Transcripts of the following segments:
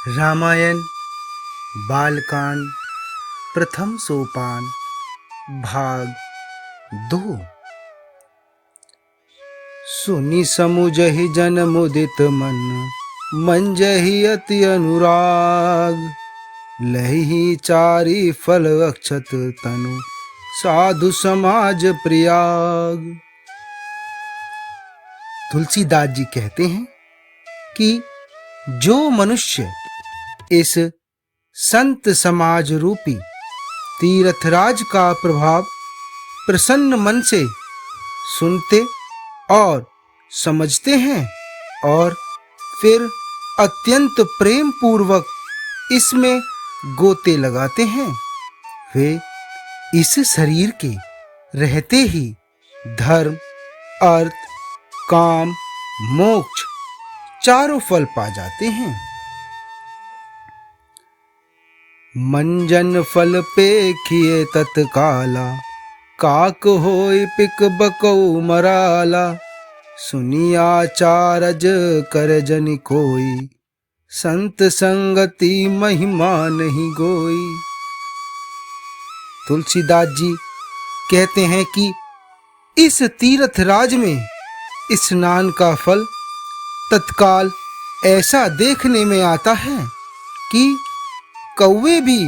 रामायण बालकांड प्रथम सोपान भाग 2। सुनि समुझहि जन मुदित मन, मंजहि अति अनुराग। लहि चारि फल अक्षत तनु, साधु समाज प्रियाग। तुलसीदास जी कहते हैं कि जो मनुष्य इस संत समाज रूपी तीर्थराज का प्रभाव प्रसन्न मन से सुनते और समझते हैं और फिर अत्यंत प्रेम पूर्वक इसमें गोते लगाते हैं, वे इस शरीर के रहते ही धर्म, अर्थ, काम, मोक्ष चारों फल पा जाते हैं। मंजन फल पेखिए तत्काला, काक होय पिक बकौ मराला। सुनिया चारज कर जनि कोई, संत संगति महिमा नहीं गोई। तुलसीदास जी कहते हैं कि इस तीर्थराज में स्नान का फल तत्काल ऐसा देखने में आता है कि कौवे भी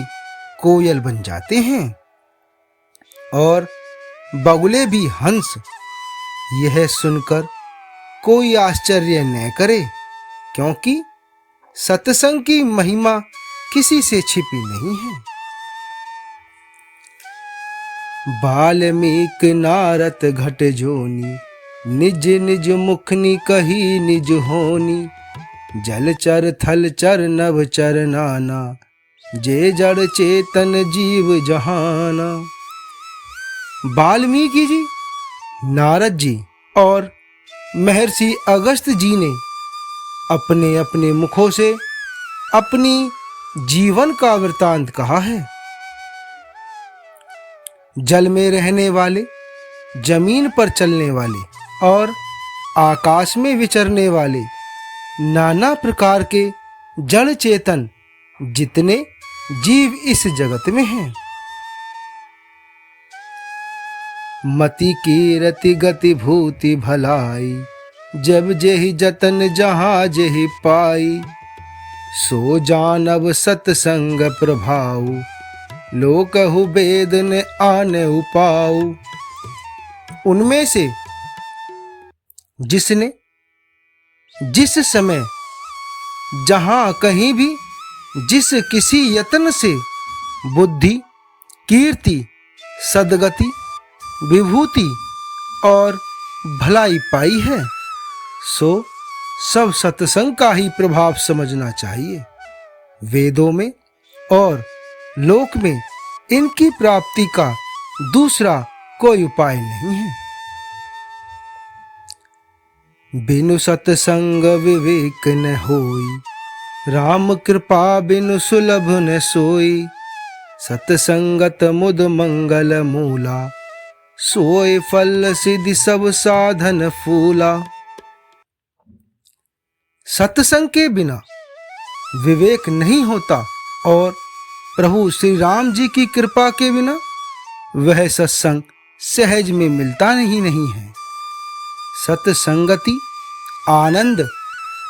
कोयल बन जाते हैं और बगुले भी हंस। यह सुनकर कोई आश्चर्य न करे, क्योंकि सत्संग की महिमा किसी से छिपी नहीं है। वाल्मीकि नारद घट जोनी, निज निज मुखनि कही निज होनी। जलचर थलचर नभचर नाना, जे जड़ चेतन जीव जहाना। वाल्मीकि जी, नारद जी और महर्षि अगस्त्य जी ने अपने अपने मुखों से अपनी जीवन का वृतांत कहा है। जल में रहने वाले, जमीन पर चलने वाले और आकाश में विचरने वाले नाना प्रकार के जड़ चेतन जितने जीव इस जगत में हैं, मति की रति गति भूति भलाई। जब जेहि जतन जहाँ जेहि पाई, सो जानब सतसंग प्रभाव। लोकहु वेद ने आने उपाऊ। उनमें से जिसने जिस समय जहां कहीं भी जिस किसी यत्न से बुद्धि, कीर्ति, सद्गति, विभूति और भलाई पाई है, सो सब सत्संग का ही प्रभाव समझना चाहिए। वेदों में और लोक में इनकी प्राप्ति का दूसरा कोई उपाय नहीं है। बिनु सतसंग विवेक न होई, राम कृपा बिनु सुलभ न सोई। सतसंगत मुद मंगल मूला, सोए फल सिद्धि सब साधन फूला। सत्संग के बिना विवेक नहीं होता और प्रभु श्री राम जी की कृपा के बिना वह सत्संग सहज में मिलता नहीं है। सत्संगति आनंद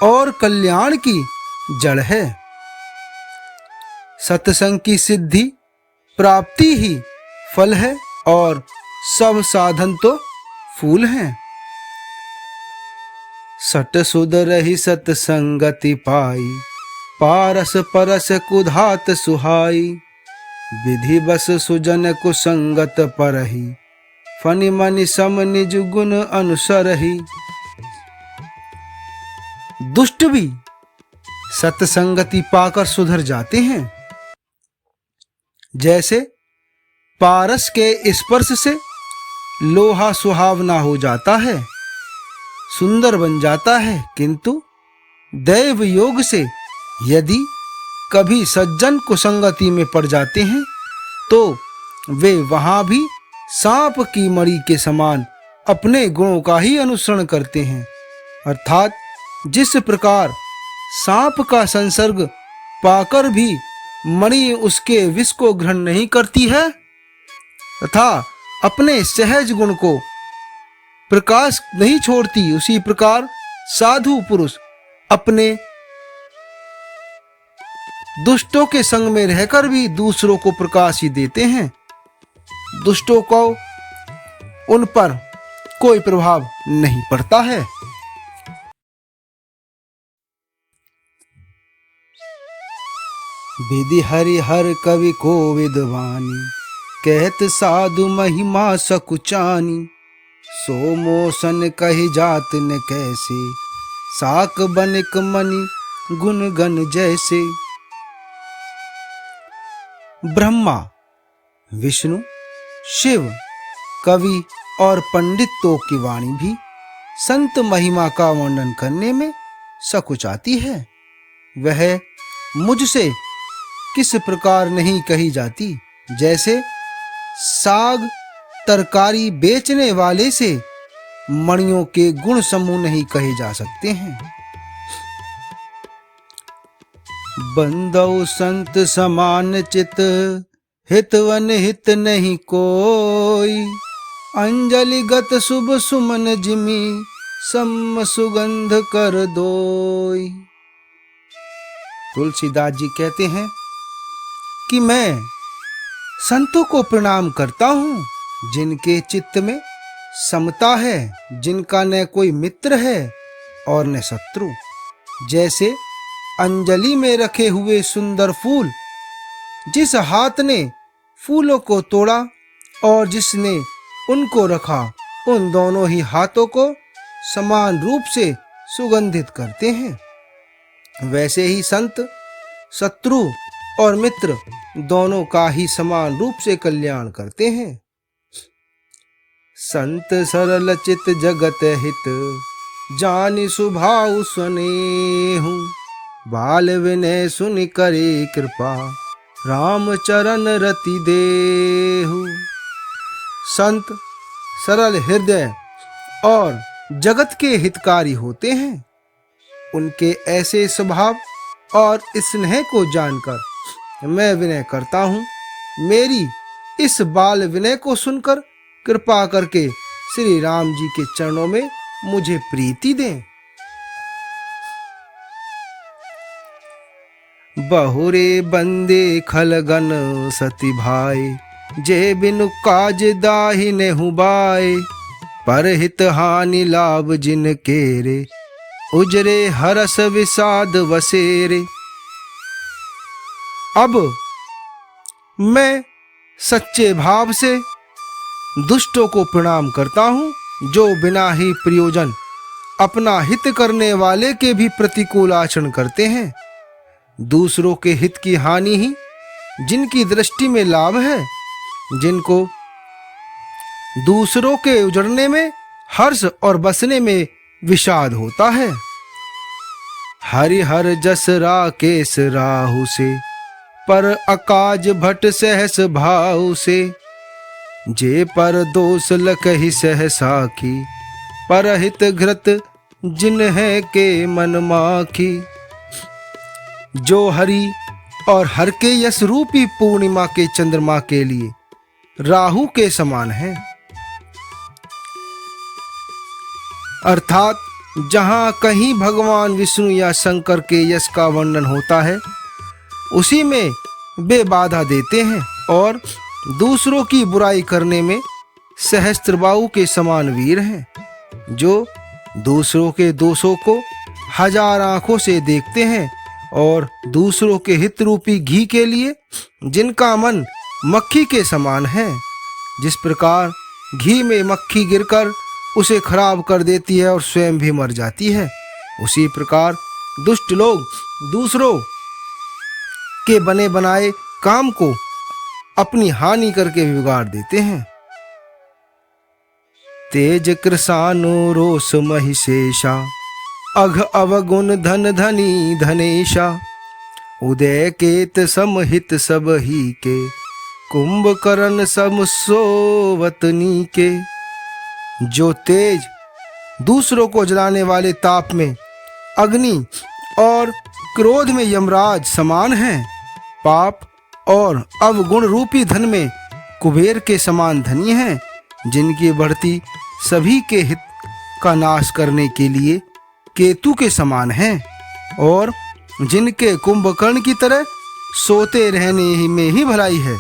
और कल्याण की जड़ है। सत्संग की सिद्धि प्राप्ति ही फल है और सब साधन तो फूल हैं। सट सुध रही सत्संगति पाई, पारस परस कुधात सुहाई। विधि बस सुजन कुसंगत परही, फनि मनि सम निज गुण अनुसरही। दुष्ट भी सत्संगति पाकर सुधर जाते हैं। जैसे पारस के स्पर्श से लोहा सुहावना हो जाता है, सुंदर बन जाता है, किंतु दैव योग से यदि कभी सज्जन कुसंगति में पड़ जाते हैं तो वे वहां भी सांप की मणि के समान अपने गुणों का ही अनुसरण करते हैं। अर्थात जिस प्रकार सांप का संसर्ग पाकर भी मणि उसके विष को ग्रहण नहीं करती है तथा अपने सहज गुण को प्रकाश नहीं छोड़ती, उसी प्रकार साधु पुरुष अपने दुष्टों के संग में रहकर भी दूसरों को प्रकाश ही देते हैं। दुष्टों को उन पर कोई प्रभाव नहीं पड़ता है। विधि हरिहर कवि को विद्वानी, कहत साधु महिमा सकुचानी। सो मोसन कहि जात न कैसे, साक बनिक मनि गुण गण जैसे। ब्रह्मा, विष्णु, शिव, कवि और पंडितों की वाणी भी संत महिमा का वर्णन करने में सकुचाती है। वह मुझसे किस प्रकार नहीं कही जाती, जैसे साग तरकारी बेचने वाले से मणियों के गुण समूह नहीं कहे जा सकते हैं। बंदौ संत समान चित, हितवन हित नहीं कोई। अंजलि गत शुभ सुमन जिमि, सम सुगंध कर दोई। तुलसीदास जी कहते हैं कि मैं संतों को प्रणाम करता हूँ जिनके चित्त में समता है, जिनका न कोई मित्र है और न शत्रु। जैसे अंजलि में रखे हुए सुंदर फूल, जिस हाथ ने फूलों को तोड़ा और जिसने उनको रखा, उन दोनों ही हाथों को समान रूप से सुगंधित करते हैं। वैसे ही संत शत्रु और मित्र दोनों का ही समान रूप से कल्याण करते हैं। संत सरल चित जगत हित, जानि सुभाव स्नेहु। बाल विनय सुनि करे कृपा, राम चरण रति देहु। संत सरल हृदय और जगत के हितकारी होते हैं। उनके ऐसे स्वभाव और स्नेह को जानकर मैं विनय करता हूँ। मेरी इस बाल विनय को सुनकर कृपा करके श्री राम जी के चरणों में मुझे प्रीति दें। बहुरे बंदे खलगन सती भाई, जे बिनु काज दाहि नेहु बाए। पर हित हानि लाभ जिन केरे, उजरे हरस विषाद वसेरे। अब मैं सच्चे भाव से दुष्टों को प्रणाम करता हूँ, जो बिना ही प्रयोजन अपना हित करने वाले के भी प्रतिकूल आचरण करते हैं। दूसरों के हित की हानि ही जिनकी दृष्टि में लाभ है, जिनको दूसरों के उजड़ने में हर्ष और बसने में विषाद होता है। हरिहर जस राकेश राहु से, पर अकाज भट सहस भाव से। जे पर दोष लकहि सह साखी, परहित घृत जिन्हें के मन माखी। जो हरि और हर के यश रूपी पूर्णिमा के चंद्रमा के लिए राहु के समान है, अर्थात जहां कहीं भगवान विष्णु या शंकर के यश का वर्णन होता है, उसी में वे बाधा देते हैं और दूसरों की बुराई करने में सहस्त्रबाहु के समान वीर हैं, जो दूसरों के दोषों को हजार आंखों से देखते हैं और दूसरों के हित रूपी घी के लिए जिनका मन मक्खी के समान है। जिस प्रकार घी में मक्खी गिरकर उसे खराब कर देती है और स्वयं भी मर जाती है, उसी प्रकार दुष्ट लोग दूसरों के बने बनाए काम को अपनी हानि करके बिगाड़ देते हैं। तेज कृसानो रोष महिषेशा, अघ अवगुण धन धनी धनेशा। उदय केत समहित सब ही के, कुंभकर्ण सम सोवतनी के। जो तेज दूसरों को जलाने वाले ताप में अग्नि और क्रोध में यमराज समान हैं, पाप और अवगुण रूपी धन में कुबेर के समान धनी हैं, जिनकी बढ़ती सभी के हित का नाश करने के लिए केतु के समान हैं, और जिनके कुंभकर्ण की तरह सोते रहने ही में ही भलाई है।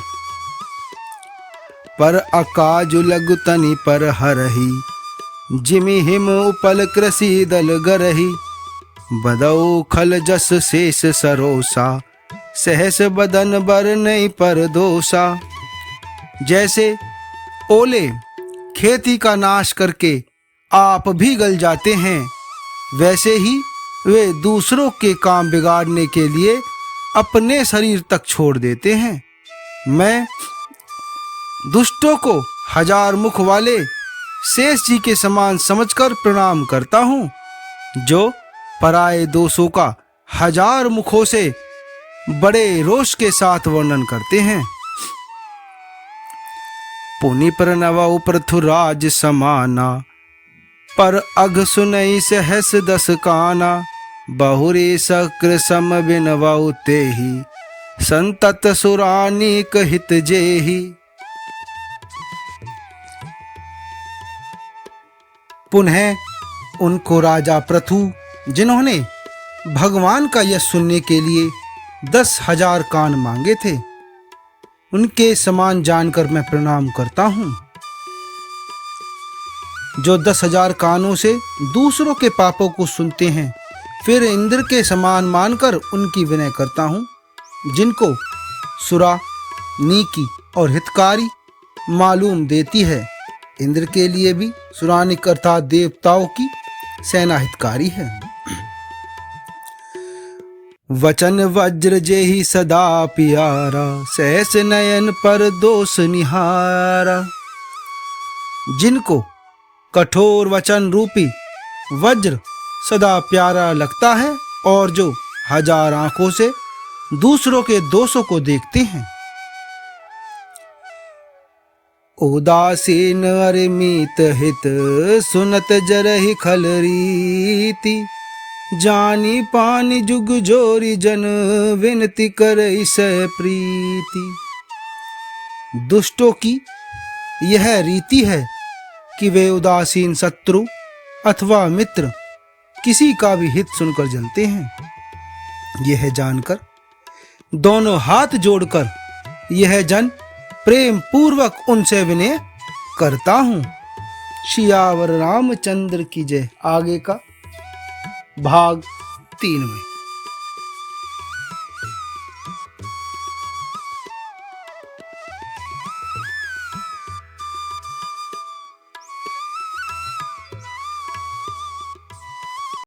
पर अकाज लघु तनि पर हरही, जिमि हिम उपल कृषि दल गरही। बदऊ खल जस शेष सरोसा, सहस बदन बर नहीं पर दोषा। जैसे ओले खेती का नाश करके आप भी गल जाते हैं, वैसे ही वे दूसरों के काम बिगाड़ने के लिए अपने शरीर तक छोड़ देते हैं। मैं दुष्टों को हजार मुख वाले शेष जी के समान समझकर प्रणाम करता हूँ, जो पराये दोषों का हजार मुखों से बड़े रोष के साथ वर्णन करते हैं। पुनि प्रणव पृथुराज समाना, पर अघ सुनई सहस दस काना। बहुरे शक्र सम बिनवाउ तेहि, संतत सुरानीक हित जेहि। पुनः उनको राजा पृथु, जिन्होंने भगवान का यश सुनने के लिए 10,000 कान मांगे थे, उनके समान जानकर मैं प्रणाम करता हूँ। जो 10,000 कानों से दूसरों के पापों को सुनते हैं, फिर इंद्र के समान मानकर उनकी विनय करता हूँ, जिनको सुरा, नीकी और हितकारी मालूम देती है। इंद्र के लिए भी सुरानिक अर्थात देवताओं की सेना हितकारी है। वचन वज्र जेहि सदा प्यारा, सहस नयन पर दोष निहारा। जिनको कठोर वचन रूपी वज्र सदा प्यारा लगता है और जो हजार आंखों से दूसरों के दोषों को देखते हैं। उदासीन अरिमित हित, सुनत जरहि खल रीति। जानी पानी जुग जोरी, जन विनती करई सह प्रीति। दुष्टों की यह रीति है कि वे उदासीन शत्रु अथवा मित्र किसी का भी हित सुनकर जलते हैं। यह जानकर दोनों हाथ जोड़कर यह जन प्रेम पूर्वक उनसे विनय करता हूँ। सियावर रामचंद्र की जय। आगे का भाग 3 में।